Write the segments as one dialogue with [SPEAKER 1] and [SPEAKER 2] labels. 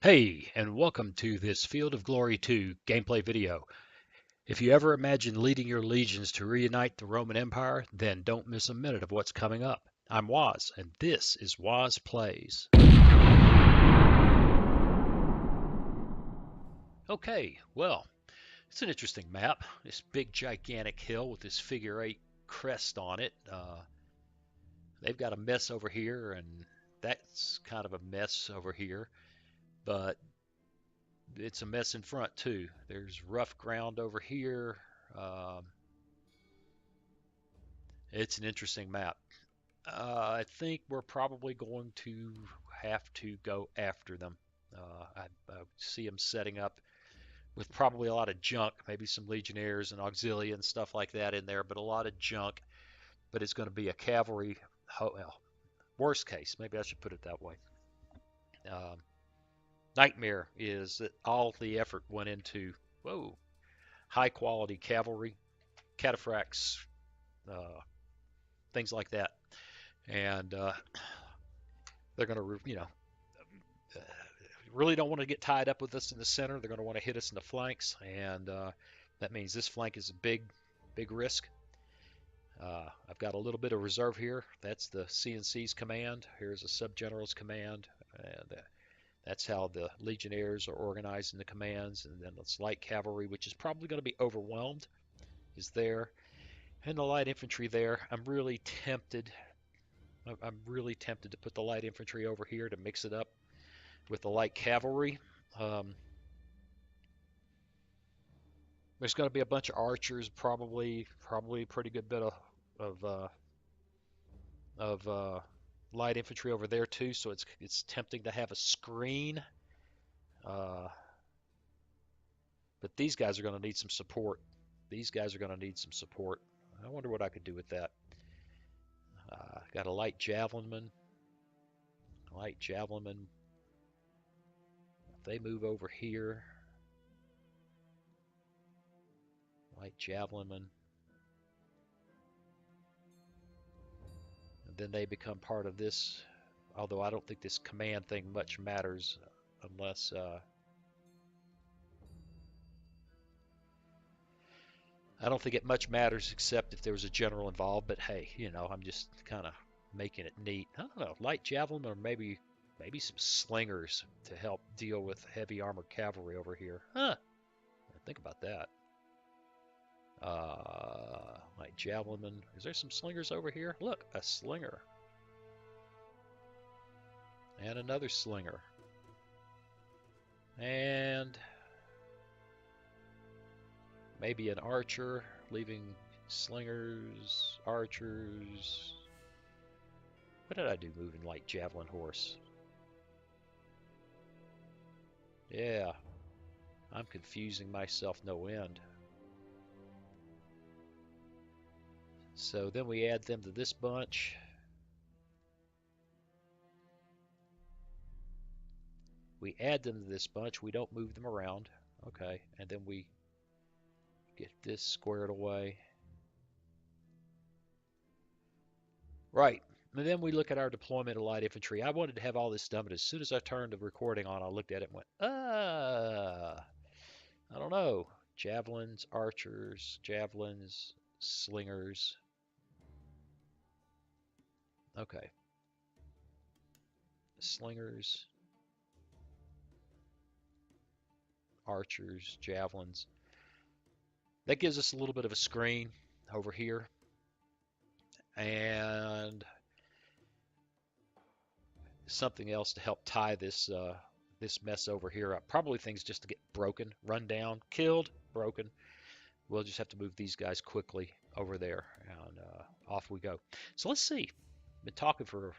[SPEAKER 1] Hey, and welcome to this Field of Glory 2 gameplay video. If you ever imagine leading your legions to reunite the Roman Empire, then don't miss a minute of what's coming up. I'm Waz, and this is Waz Plays. Okay, well, it's an interesting map. This big gigantic hill with this figure 8 crest on it. They've got a mess over here, and that's kind of a mess over here. But it's a mess in front too. There's rough ground over here. Um, it's an interesting map. I think we're probably going to have to go after them. I see them setting up with probably a lot of junk, maybe some legionnaires and auxilia and stuff like that in there, but a lot of junk. But it's going to be a cavalry. Well, worst case, maybe I should put it that way. Um, Nightmare is that all the effort went into high quality cavalry, cataphracts, uh, things like that, and they're going to really don't want to get tied up with us in the center. They're going to want to hit us in the flanks, and that means this flank is a big risk. I've got a little bit of reserve here. That's the CNC's command. Here's a subgeneral's command, and that's how the legionnaires are organized in the commands. And then it's light cavalry, which is probably going to be overwhelmed, is there, and the light infantry there. I'm really tempted. I'm really tempted to put the light infantry over here to mix it up with the light cavalry. Um, there's going to be a bunch of archers, probably a pretty good bit of light infantry over there too. So it's tempting to have a screen, uh, but these guys are going to need some support. These guys are going to need some support. I wonder what I could do with that. Got a light javelinman. Light javelinman. If they move over here, light javelinman. And then they become part of this, although I don't think this command thing much matters unless I don't think it much matters except if there was a general involved. But hey, I'm just kind of making it neat. I don't know, light javelin or maybe some slingers to help deal with heavy armored cavalry over here. Huh? Think about that. Light javelinman. Is there some slingers over here? Look, a slinger and another slinger and maybe an archer, leaving slingers, archers. What did I do moving light javelin horse? Yeah, I'm confusing myself no end. So then we add them to this bunch. We add them to this bunch. We don't move them around. Okay, and then we get this squared away. Right. And then we look at our deployment of light infantry. I wanted to have all this done, but as soon as I turned the recording on, I looked at it and went, I don't know. Javelins, archers, javelins, slingers. Okay. Slingers, archers, javelins. That gives us a little bit of a screen over here. And something else to help tie this mess over here up. Probably things just to get broken, run down, killed, broken. We'll just have to move these guys quickly over there, and off we go. So let's see. Been talking for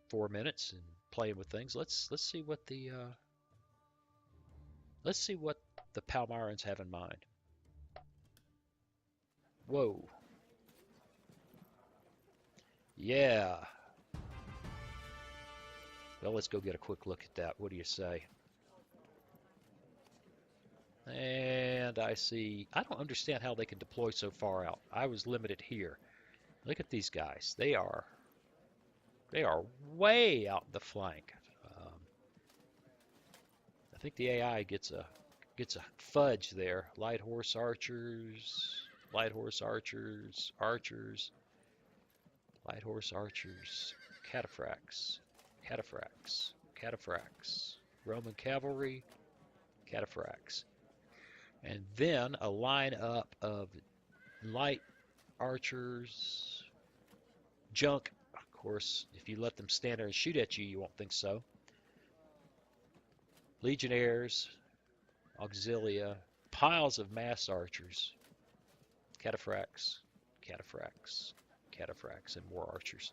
[SPEAKER 1] 4 minutes and playing with things. Let's see what the Palmyrans have in mind. Whoa. Yeah. Well, let's go get a quick look at that. What do you say? And I see. I don't understand how they can deploy so far out. I was limited here. Look at these guys. They are way out the flank. Um, think the AI gets a fudge there. Light horse archers, light horse archers, archers, light horse archers, cataphracts, cataphracts, cataphracts, Roman cavalry, cataphracts, and then a lineup of light archers, junk. Of course, if you let them stand there and shoot at you, you won't think so. Legionnaires, auxilia, piles of mass archers, cataphracts, cataphracts, cataphracts, and more archers.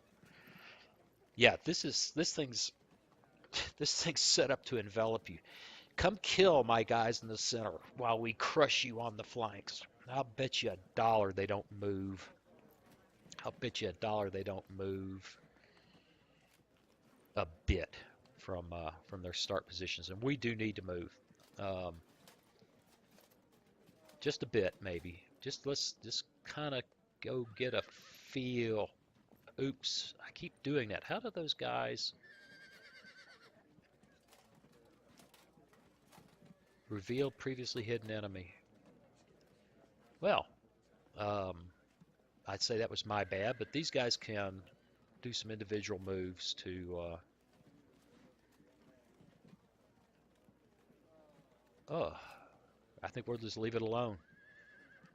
[SPEAKER 1] Yeah, this thing's set up to envelop you. Come kill my guys in the center while we crush you on the flanks. I'll bet you $1 they don't move. I'll bet you $1 they don't move a bit from their start positions, and we do need to move. Um, just a bit, maybe. Let's just kind of go get a feel. Oops, I keep doing that. How do those guys reveal previously hidden enemy? Well, um, I'd say that was my bad, but these guys can do some individual moves to. Oh, I think we'll just leave it alone.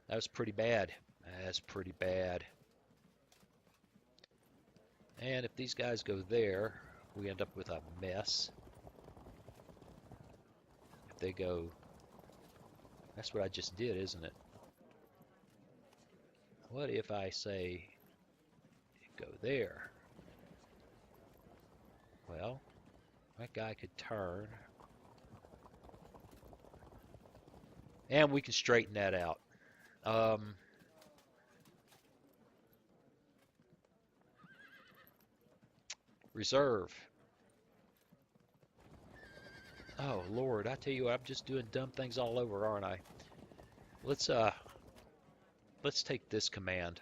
[SPEAKER 1] That was pretty bad. That's pretty bad. And if these guys go there, we end up with a mess. If they go, that's what I just did, isn't it? What if I say, go there? Well, that guy could turn. And we can straighten that out. Reserve. Oh Lord, I tell you what, I'm just doing dumb things all over, aren't I? Let's take this command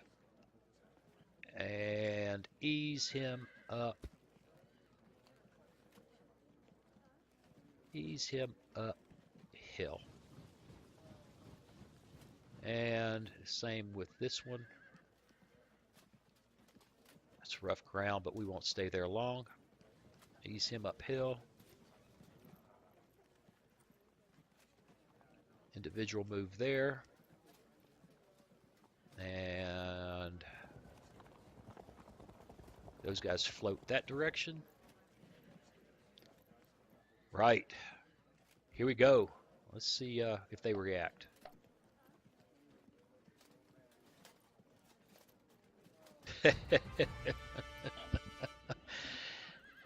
[SPEAKER 1] and ease him up. Ease him up hill. And same with this one. That's rough ground, but we won't stay there long. Ease him uphill. Individual move there. And those guys float that direction. Right. Here we go. Let's see if they react.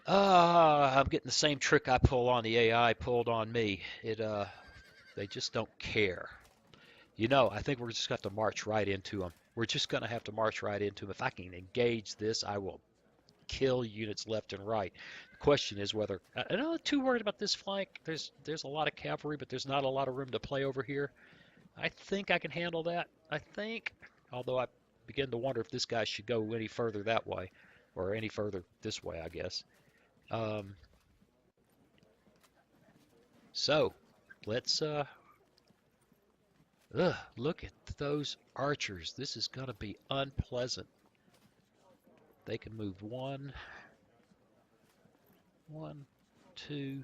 [SPEAKER 1] I'm getting the same trick I pull on the AI pulled on me. They just don't care. You know, I think we're just going to have to march right into them. We're just going to have to march right into them. If I can engage this, I will kill units left and right. The question is whether I'm not too worried about this flank. There's a lot of cavalry, but there's not a lot of room to play over here. I think I can handle that. I think, although I begin to wonder if this guy should go any further that way, or any further this way, I guess. So let's look at those archers. This is going to be unpleasant. They can move one, two,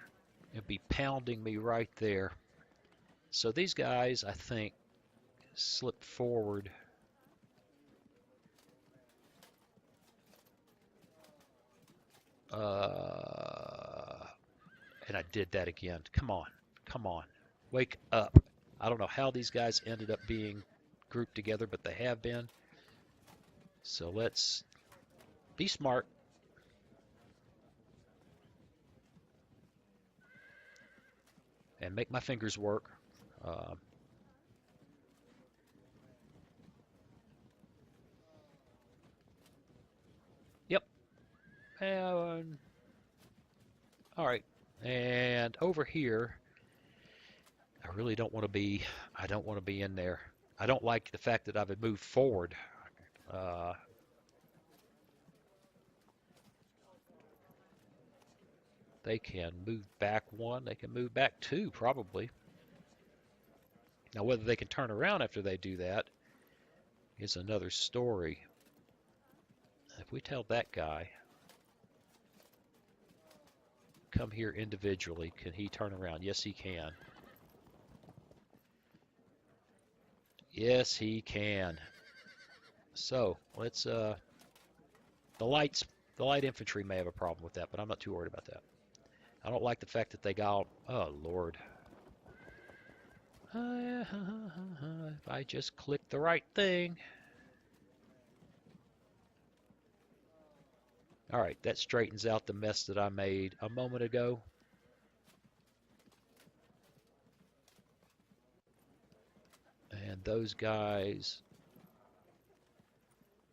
[SPEAKER 1] and be pounding me right there. So these guys, I think, slip forward. And I did that again. Come on. Come on. Wake up. I don't know how these guys ended up being grouped together, but they have been. So let's be smart. And make my fingers work. Yep. And, all right. And over here, I really don't want to be. I don't want to be in there. I don't like the fact that I've moved forward. They can move back one. They can move back two, probably. Now, whether they can turn around after they do that is another story. If we tell that guy, come here individually, can he turn around? Yes, he can. Yes, he can. So let's the light infantry may have a problem with that, but I'm not too worried about that. I don't like the fact that they got, oh Lord. If I just click the right thing. All right, that straightens out the mess that I made a moment ago. And those guys,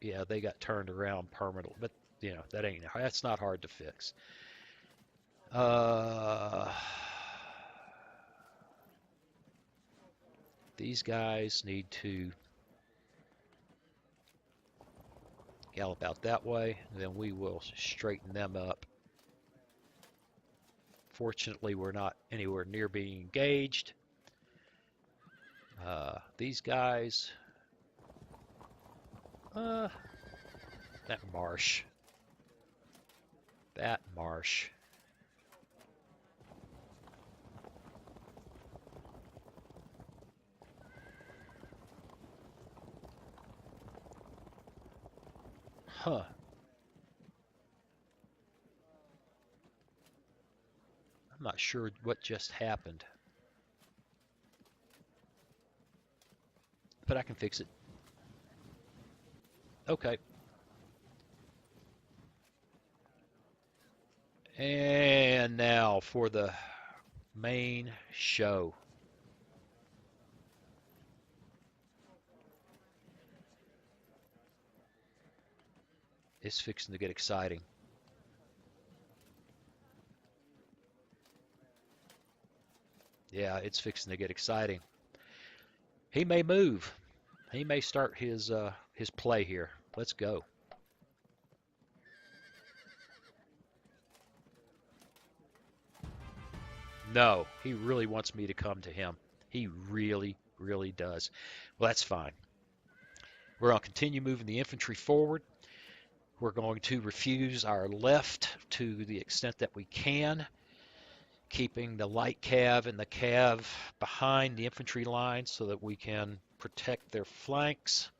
[SPEAKER 1] yeah, they got turned around permanently, but you know, that's not hard to fix. These guys need to gallop out that way, and then we will straighten them up. Fortunately, we're not anywhere near being engaged. These guys, that marsh. Huh. I'm not sure what just happened, but I can fix it. Okay. And now for the main show. It's fixing to get exciting. Yeah, it's fixing to get exciting. He may move. He may start his play here. Let's go. No, he really wants me to come to him. He really, really does. Well, that's fine. We're going to continue moving the infantry forward. We're going to refuse our left to the extent that we can, keeping the light cav and the cav behind the infantry line so that we can protect their flanks.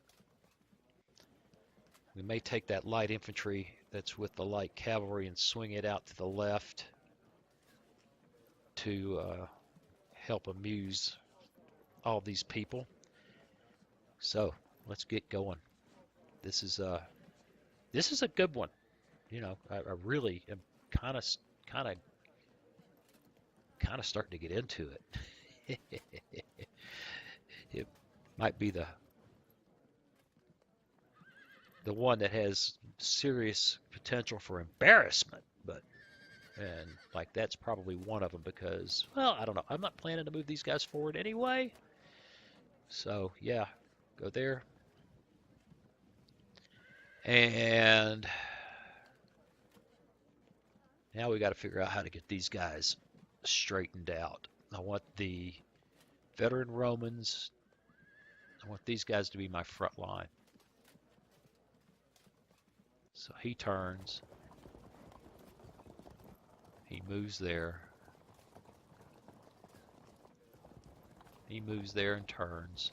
[SPEAKER 1] We may take that light infantry that's with the light cavalry and swing it out to the left to help amuse all these people. So let's get going. This is a good one. You know, I really am kind of starting to get into it. It might be the one that has serious potential for embarrassment, and like that's probably one of them because, well, I don't know. I'm not planning to move these guys forward anyway. So yeah, go there. And now we got to figure out how to get these guys straightened out. I want the veteran Romans. I want these guys to be my front line. So he turns. He moves there. He moves there and turns.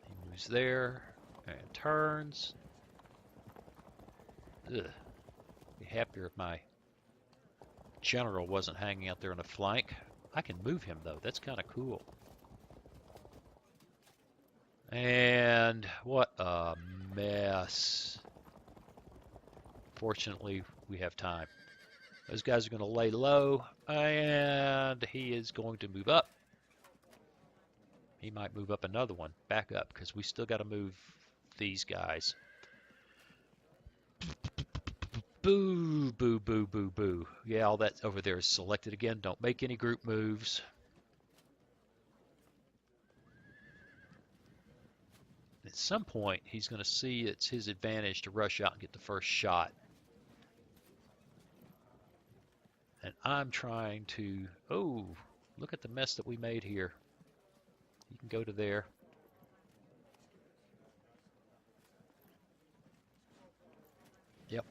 [SPEAKER 1] He moves there and turns. Ugh. Be happier if my general wasn't hanging out there on the flank. I can move him though. That's kind of cool. And what a mess. Fortunately, we have time. Those guys are going to lay low, and he is going to move up. He might move up another one, back up, because we still got to move these guys. Boo, boo, boo, boo, boo. Yeah, all that over there is selected again. Don't make any group moves. At some point, he's going to see it's his advantage to rush out and get the first shot. And I'm trying to, oh, look at the mess that we made here. You can go to there. Yep.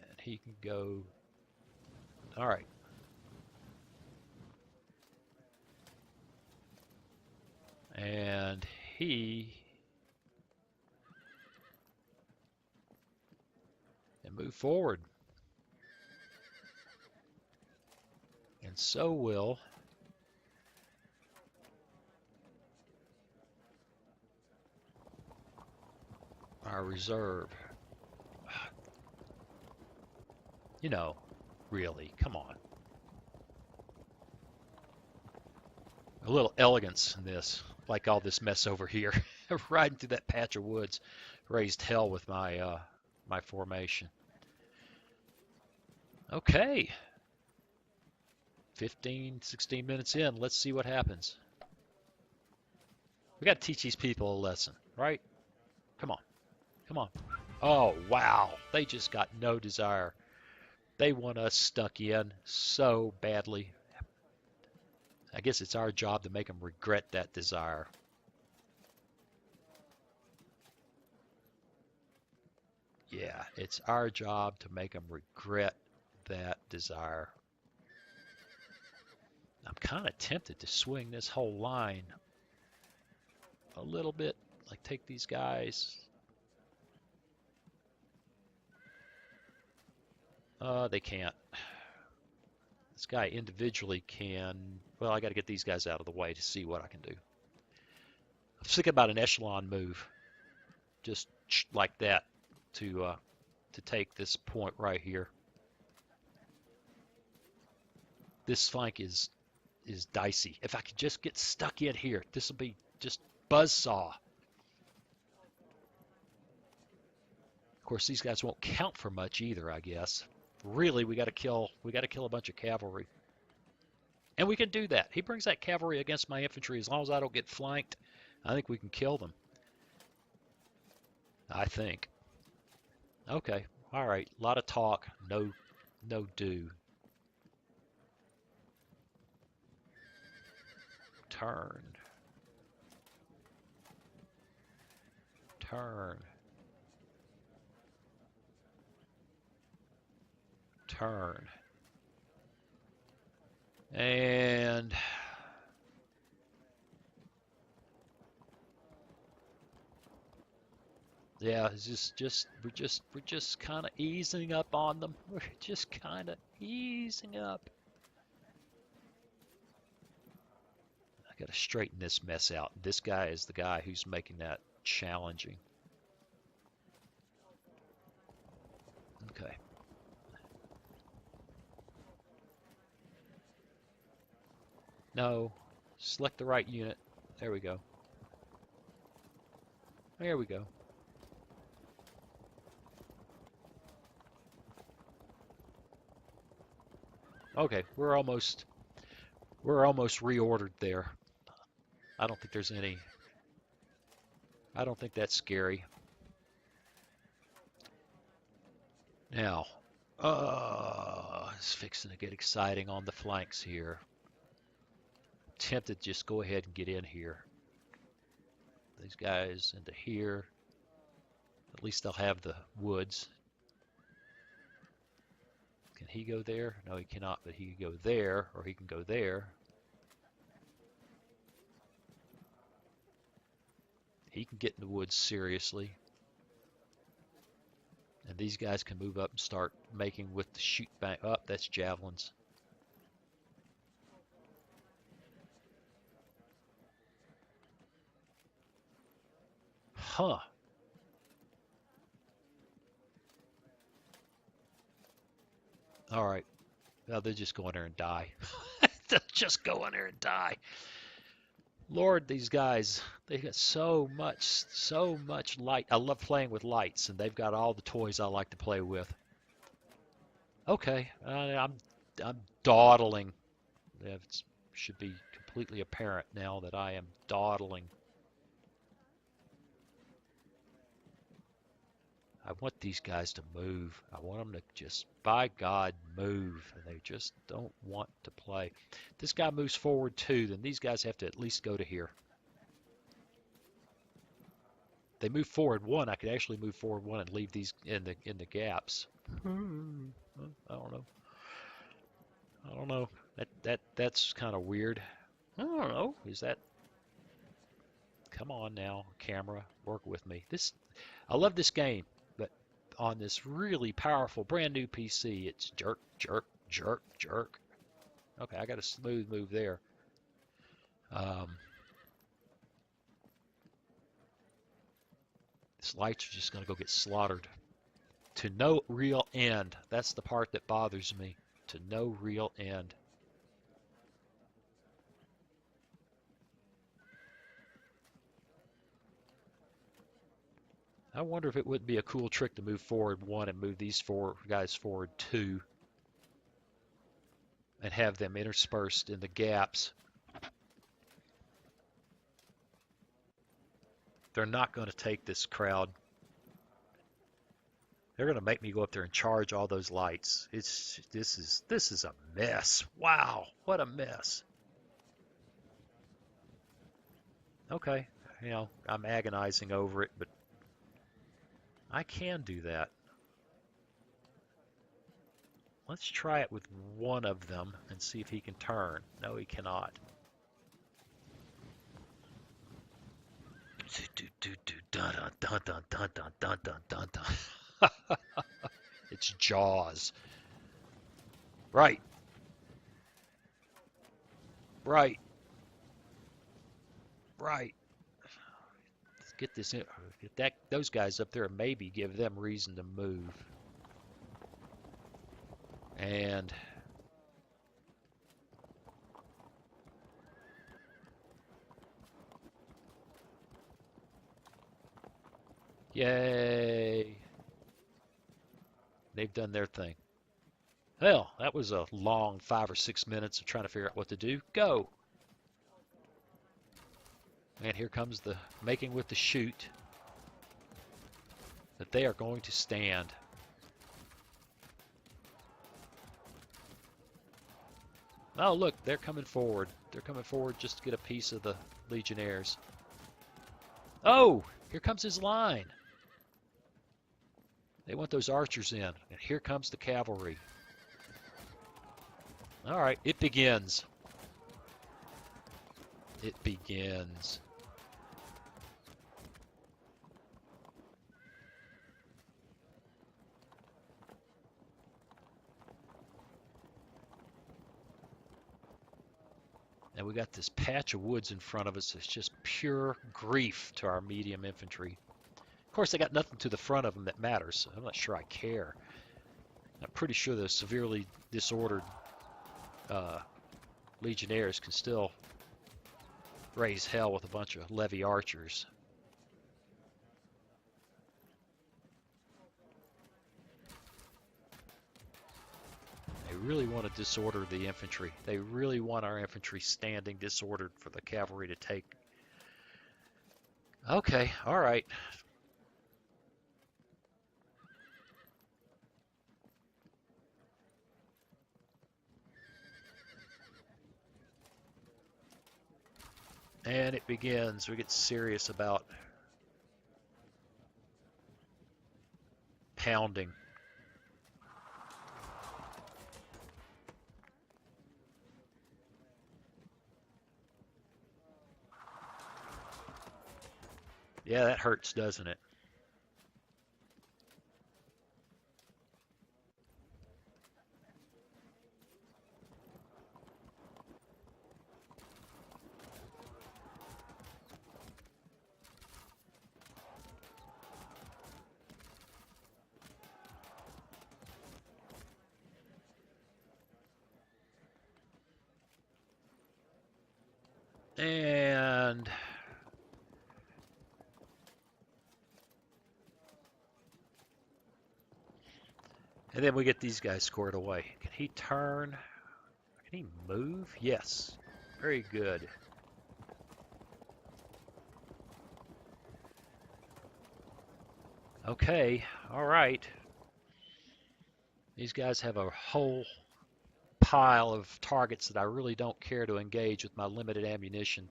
[SPEAKER 1] And he can go, all right. And he can move forward. And so will our reserve. You know, really, come on. A little elegance in this, like all this mess over here. Riding through that patch of woods raised hell with my my formation. Okay, 15, 16 minutes in. Let's see what happens. We got to teach these people a lesson, right? Come on, come on. Oh, wow. They just got no desire. They want us stuck in so badly. I guess it's our job to make them regret that desire. Yeah, it's our job to make them regret that desire. I'm kind of tempted to swing this whole line a little bit, like take these guys. They can't. This guy individually can. Well, I got to get these guys out of the way to see what I can do. I'm thinking about an echelon move, just like that, to take this point right here. This flank is dicey. If I could just get stuck in here, this will be just buzzsaw. Of course, these guys won't count for much either, I guess. Really, we got to kill a bunch of cavalry. And we can do that. He brings that cavalry against my infantry. As long as I don't get flanked, I think we can kill them. I think. Okay. All right. A lot of talk. No do. Turn. Turn. Turn. And yeah, it's we're just kind of easing up on them. We're just kind of easing up. I got to straighten this mess out. This guy is the guy who's making that challenging. Okay. No, select the right unit. There we go. There we go. Okay, we're almost reordered there. I don't think there's any. I don't think that's scary. Now, it's fixing to get exciting on the flanks here. Tempted to just go ahead and get in here. These guys into here. At least they'll have the woods. Can he go there? No, he cannot, but he can go there, or he can go there. He can get in the woods seriously. And these guys can move up and start making with the shoot back up. That's javelins. Huh. All right. Now they'll just go in there and die. They'll just go in there and die. Lord, these guys, they got so much light. I love playing with lights, and they've got all the toys I like to play with. Okay, I'm dawdling. It should be completely apparent now that I am dawdling. I want these guys to move. I want them to just, by God, move. And they just don't want to play. This guy moves forward 2, then these guys have to at least go to here. They move forward 1. I could actually move forward 1 and leave these in the gaps. I don't know. I don't know. That's kind of weird. I don't know. Is that? Come on now, camera, work with me. I love this game, but on this really powerful brand new PC, it's jerk, jerk, jerk, jerk. Okay, I got a smooth move there. This lights are just going to go get slaughtered. To no real end. That's the part that bothers me. To no real end. I wonder if it would be a cool trick to move forward 1 and move these 4 guys forward 2 and have them interspersed in the gaps. They're not going to take this crowd. They're going to make me go up there and charge all those lights. This is a mess. Wow, what a mess. Okay, I'm agonizing over it, but I can do that. Let's try it with one of them and see if he can turn. No, he cannot. It's Jaws. Right. Right. Right. Let's get this in. Get those guys up there and maybe give them reason to move. And yay. They've done their thing. Well, that was a long 5 or 6 minutes of trying to figure out what to do. Go. And here comes the making with the shoot that they are going to stand. Oh, look, they're coming forward. They're coming forward just to get a piece of the Legionnaires. Oh, here comes his line. They want those archers in. And here comes the cavalry. All right, it begins. It begins. And we got this patch of woods in front of us. It's just pure grief to our medium infantry. Of course, they got nothing to the front of them that matters, so I'm not sure I care. I'm pretty sure the severely disordered Legionnaires can still raise hell with a bunch of levy archers. They really want to disorder the infantry. They really want our infantry standing disordered for the cavalry to take. Okay, all right. And it begins. We get serious about pounding. Yeah, that hurts, doesn't it? And then we get these guys scored away. Can he turn? Can he move? Yes. Very good. Okay, all right. These guys have a whole pile of targets that I really don't care to engage with my limited ammunition.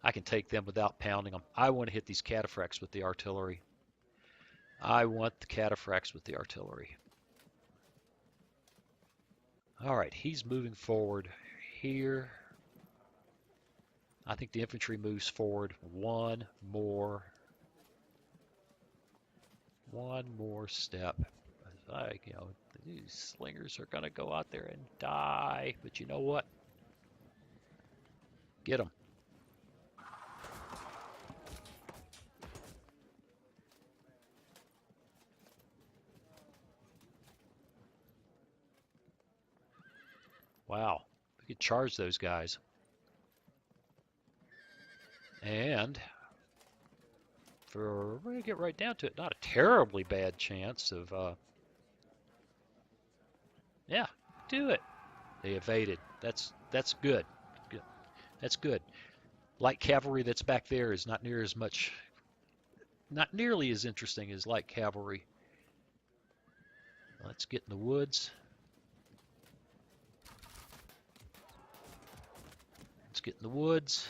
[SPEAKER 1] I can take them without pounding them. I want to hit these cataphracts with the artillery. I want the cataphracts with the artillery. All right, he's moving forward here. I think the infantry moves forward one more step. These slingers are going to go out there and die. But you know what? Get them. Wow, we could charge those guys. And we're going to get right down to it. Not a terribly bad chance of, yeah, do it. They evaded. That's good. Good. That's good. Light cavalry that's back there is not nearly as interesting as light cavalry. Let's get in the woods. Let's get in the woods.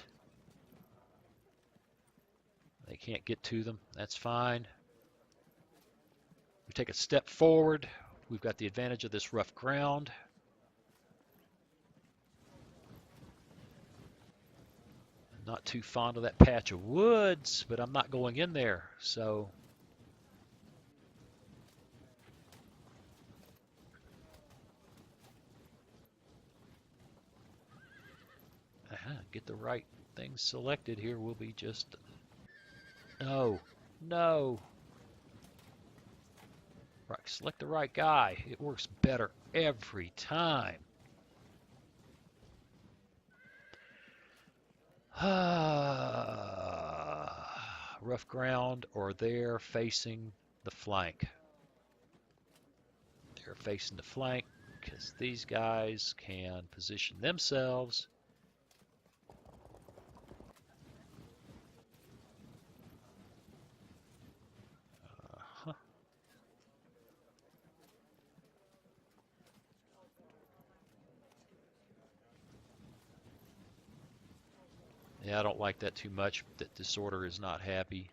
[SPEAKER 1] They can't get to them. That's fine. We take a step forward. We've got the advantage of this rough ground. I'm not too fond of that patch of woods, but I'm not going in there, so get the right thing selected here. We'll be just no. Right, select the right guy. It works better every time. Rough ground, or they're facing the flank. They're facing the flank because these guys can position themselves. Yeah, I don't like that too much. That disorder is not happy.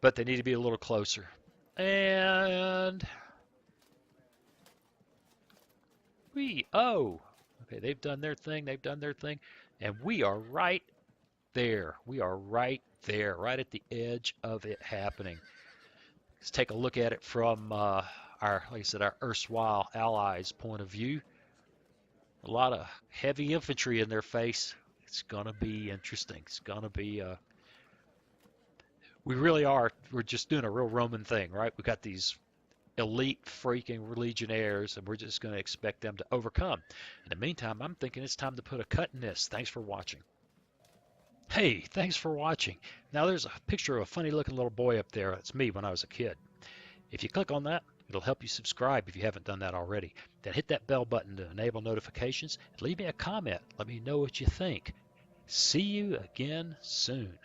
[SPEAKER 1] But they need to be a little closer. And okay, they've done their thing. And we are right there. Right at the edge of it happening. Let's take a look at it from our erstwhile allies' point of view. A lot of heavy infantry in their face. It's gonna be interesting. It's gonna be. We really are. We're just doing a real Roman thing, right? We got these elite freaking legionnaires, and we're just going to expect them to overcome. In the meantime, I'm thinking it's time to put a cut in this. Thanks for watching. Hey, thanks for watching. Now there's a picture of a funny looking little boy up there. It's me when I was a kid. If you click on that, it'll help you subscribe if you haven't done that already. Then hit that bell button to enable notifications and leave me a comment. Let me know what you think. See you again soon.